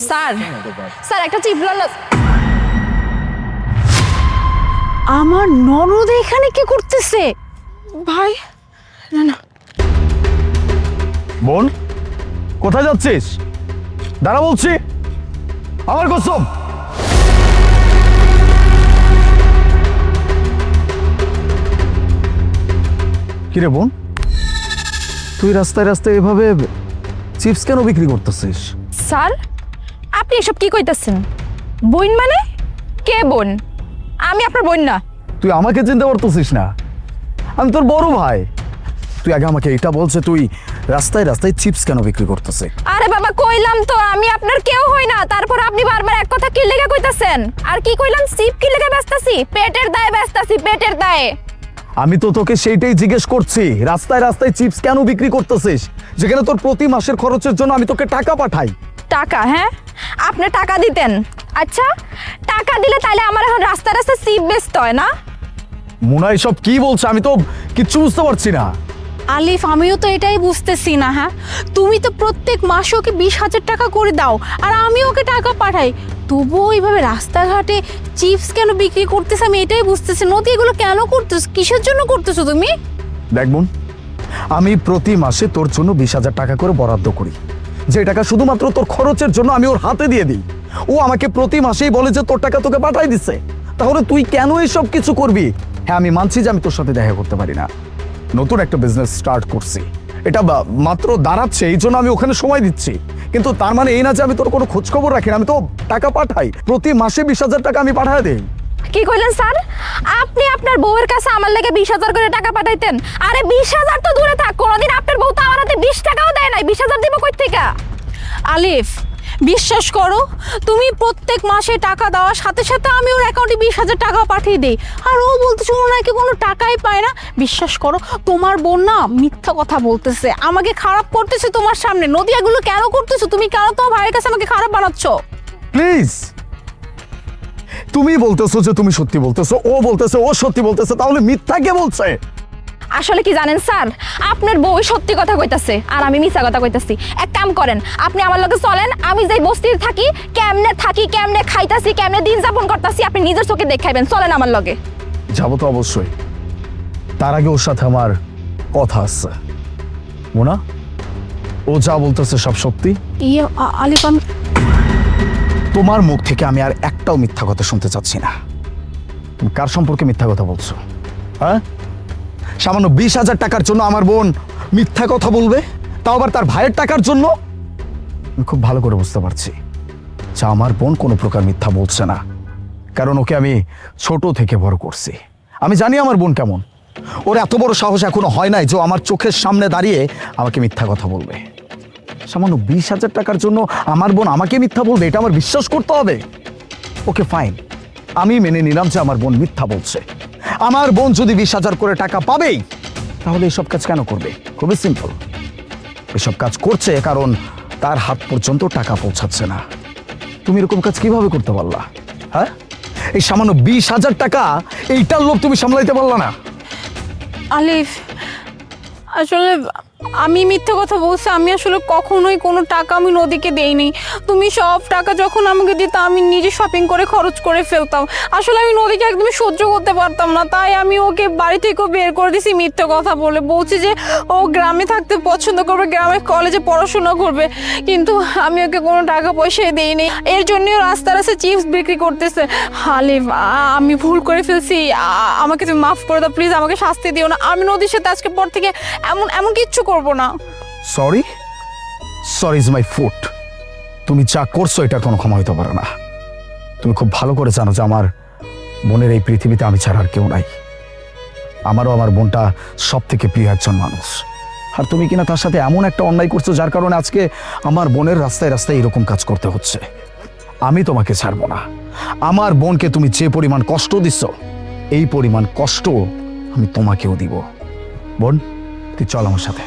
Sir sir একটা চিপলাল আমার ননদ এখানে কি করতেছে ভাই? না না বোন, কোথায় যাচ্ছিস? দাঁড়া বলছি, আমার কসম। কিরে বোন, তুই রাস্তায় রাস্তায় এভাবে চিপস কেন বিক্রি করতেছিস? স্যার আপনি এসব কি কইতাছেন? বোন মানে কে বোন? আমি আপনার বোন না। তুই আমাকে চিনতে পারতেছিস না? আমি তোর বড় ভাই। তুই আগে আমাকে এটা বলছে তুই রাস্তায় রাস্তায় চিপস কেন বিক্রি করতেছে? আরে বাবা কইলাম তো আমি আপনার কেউ হই না, তারপর আপনি বারবার এক কথা কি লেগে কইতাছেন? আর কি কইলাম? চিপ কি লেগে ব্যস্তাছি? পেটের দায়ে ব্যস্তাছি, পেটের দায়ে। আমি তো তোকে সেইটাই জিজ্ঞেস করছি, রাস্তায় রাস্তায় চিপস কেন বিক্রি করতেছিস, যেখানে তোর প্রতি মাসের খরচের জন্য আমি তোকে টাকা পাঠাই। টাকা? হ্যাঁ আপনি টাকা দিতেন। আচ্ছা টাকা দিলে তাহলে আমার এখন রাস্তা রাস্তা চিপ বেচতে হয় না? মুনা এসব কি বলছে? আমি তো কিচ্ছু বুঝতে পারছি না। আলিফ আমিও তো এটাই বুঝতেছি না। হ্যাঁ তুমি তো প্রত্যেক মাসে ওকে 20,000 টাকা করে দাও আর আমি ওকে টাকা পাঠাই, তবুও এইভাবে রাস্তাঘাটে চিপস কেন বিক্রি করতেছে আমি এটাই বুঝতেছি। নদী এগুলো কেন করতেছো? কিসের জন্য করতেছো তুমি? দেখ বোন, আমি প্রতি মাসে তোর জন্য 20,000 টাকা করে বরাদ্দ করি, যে টাকা শুধুমাত্র তোর খরচের জন্য আমি ওর হাতে দিয়ে দিই। ও আমাকে প্রতি মাসেই বলে যে তোর টাকা তোকে পাঠাই দিচ্ছে। তাহলে তুই কেন এইসব কিছু করবি? হ্যাঁ আমি মানছি যে আমি তোর সাথে দেখা করতে পারি না, নতুন একটা বিজনেস স্টার্ট করছি, এটা মাত্র দাঁড়াচ্ছে, এই জন্য আমি ওখানে সময় দিচ্ছি, কিন্তু তার মানে এই না যে আমি তোর কোনো খোঁজ খবর রাখি না। আমি তো টাকা পাঠাই, প্রতি মাসে 20,000 টাকা আমি পাঠায় দেই। কি কইলেন স্যার? আপনি আপনার বউয়ের কাছে আমার লাগে 20,000 করে টাকা পাঠাইতেন? আরে 20,000 তো দূরে থাক, কোনোদিন আপনার বউ তো আমার হাতে 20 টাকাও দেয় নাই। 20,000 দিব কই থেকে? আলিফ বিশ্বাস করো, তুমি প্রত্যেক মাসে টাকা দেওয়ার সাথে সাথে আমি ওর অ্যাকাউন্টে 20,000 টাকা পাঠিয়ে দিই, আর ও বলতেছে ও নাকি কোনো টাকাই পায় না। বিশ্বাস করো তোমার বোন না মিথ্যা কথা বলতেছে, আমাকে খারাপ করতেছে তোমার সামনে। নদী এগুলো কেন করতেছো তুমি? কেন তোমার ভাইয়ের কাছে আমাকে খারাপ বানাচ্ছ? প্লিজ, তুমি বলতেছো যে তুমি সত্যি বলতেছো, ও বলতেছে ও সত্যি বলতেছে, তাহলে মিথ্যা কে বলছে? আসলে কি জানেন স্যার, আপনার বউ সত্যি কথা কইতাছে আর আমি মিথ্যা কথা কইতাছি। এক কাম করেন, আপনি আমার লগে চলেন, আমি যেই বস্তিতে থাকি, কেমনে খাইতাছি, কেমনে দিন যাপন করতাছি আপনি নিজের চোখে দেখাইবেন। চলেন আমার লগে। যাবো তো অবশ্যই, তার আগে ওর সাথে আমার কথা আছে। মোনা, ও যা বলতেছে সব সত্যি। ইয়ে আলিফ আমি তোমার মুখ থেকে আমি আর একটাও মিথ্যা কথা শুনতে চাচ্ছি না। তুমি কার সম্পর্কে মিথ্যা কথা বলছো? হ্যাঁ, সামান্য 20,000 টাকার জন্য আমার বোন মিথ্যা কথা বলবে, তাও আবার তার ভাইয়ের টাকার জন্য? আমি খুব ভালো করে বুঝতে পারছি যে আমার বোন কোনো প্রকার মিথ্যা বলছে না, কারণ ওকে আমি ছোট থেকে বড় করছি। আমি জানি আমার বোন কেমন। ওর এত বড় সাহস এখনো হয় নাই যে ও আমার চোখের সামনে দাঁড়িয়ে আমাকে মিথ্যা কথা বলবে। সামান্য 20,000 টাকার জন্য আমার বোন আমাকে মিথ্যা বলবে, এটা আমার বিশ্বাস করতে হবে? ওকে ফাইন, আমি মেনে নিলাম যে আমার বোন মিথ্যা বলছে। আমার বোন যদি 20,000 করে টাকা পাবেই, তাহলে এসব কাজ কেন করবে? খুবই সিম্পল, এসব কাজ করছে কারণ তার হাত পর্যন্ত টাকা পৌঁছাচ্ছে না। তুমি এরকম কাজ কিভাবে করতে পারলা? হ্যাঁ, এই সামান্য 20,000 টাকা, এইটার লোভ তুমি সামলাইতে পারলা না? আলিফ আসলে আমি মিথ্যা কথা বলছি, আমি আসলে কখনোই কোনো টাকা আমি নদীকে দেইনি। তুমি সব টাকা যখন আমাকে দিত আমি নিজে শপিং করে খরচ করে ফেলতাম। আসলে আমি নদীকে একদমই সহ্য করতে পারতাম না, তাই আমি ওকে বাড়ি থেকেও বের করে দিয়েছি মিথ্যা কথা বলে। বলছি যে ও গ্রামে থাকতে পছন্দ করবে, গ্রামে কলেজে পড়াশোনা করবে, কিন্তু আমি ওকে কোনো টাকা পয়সা দিইনি। এর জন্যও রাস্তা রাস্তায় চিপস বিক্রি করতেছে। আলিফ আমি ভুল করে ফেলছি, আমাকে তুমি মাফ করে দাও প্লিজ, আমাকে শাস্তি দিও না। আমি নদীর সাথে আজকে পর থেকে এমন কিচ্ছু করবো না। Sorry, sorry is my foot. তুমি যা করছো এটার কোনো ক্ষমা হইতে পারে না। তুমি খুব ভালো করে জানো যে আমার বোনের এই পৃথিবীতে আমি ছাড়া আর কেউ নাই। আমারও আমার বোনটা সব থেকে প্রিয় একজন মানুষ, আর তুমি কিনা তার সাথে এমন একটা অন্যায় করছো যার কারণে আজকে আমার বোনের রাস্তায় রাস্তায় এরকম কাজ করতে হচ্ছে। আমি তোমাকে ছাড়বো না। আমার বোনকে তুমি যে পরিমাণ কষ্ট দিচ্ছ, এই পরিমাণ কষ্ট আমি তোমাকেও দিব। বোন, তুই চল আমার সাথে।